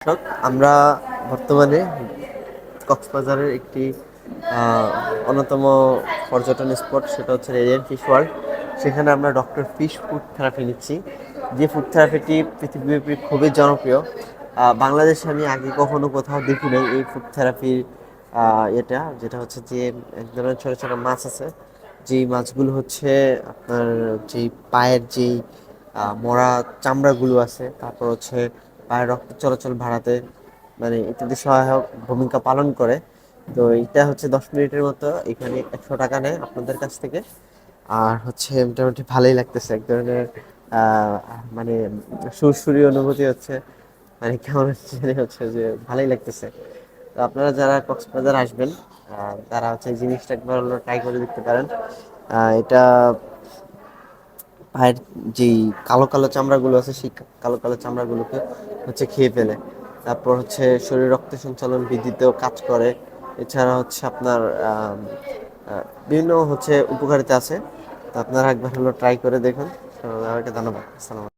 দর্শক, আমরা বর্তমানে কক্সবাজারের একটি অন্যতম পর্যটন স্পট, সেটা হচ্ছে রেডিয়েন্ট ফিশ ওয়ার্ল্ড। সেখানে আমরা ডক্টর ফিশ ফুড থেরাপি নিচ্ছি, যে ফুড থেরাপিটি পৃথিবীব্যাপী খুবই জনপ্রিয়। বাংলাদেশে আমি আগে কখনো কোথাও দেখি নাই এই ফুড থেরাপির যেটা হচ্ছে যে এক ধরনের ছোটো ছোটো মাছ আছে, যেই মাছগুলো হচ্ছে আপনার যেই পায়ের যেই মরা চামড়াগুলো আছে, তারপর হচ্ছে পায়ের রক্ত চলাচল বাড়াতে মানে ইত্যাদি সহায়ক ভূমিকা পালন করে। তো এটা হচ্ছে 10 মিনিটের মতো, এখানে 100 টাকা নেয় আপনাদের কাছ থেকে। আর হচ্ছে মোটামুটি ভালোই লাগতেছে, এক ধরনের আহ, মানে সুরসুরি অনুভূতি হচ্ছে, মানে কেমন হচ্ছে জানি হচ্ছে যে ভালোই লাগতেছে। তো আপনারা যারা কক্সবাজার আসবেন তারা হচ্ছে এই জিনিসটা একবার হলো ট্রাই করে দেখতে পারেন। এটা পায়ের যেই কালো কালো চামড়াগুলো আছে, সেই কালো কালো চামড়াগুলোকে হচ্ছে খেয়ে ফেলে। তারপর হচ্ছে শরীর রক্ত সঞ্চালন বৃদ্ধিতেও কাজ করে। এছাড়া হচ্ছে আপনার বিভিন্ন হচ্ছে উপকারিতা আছে। তো আপনারা একবার হলো ট্রাই করে দেখুন। সবাইকে ধন্যবাদ। আসসালাম।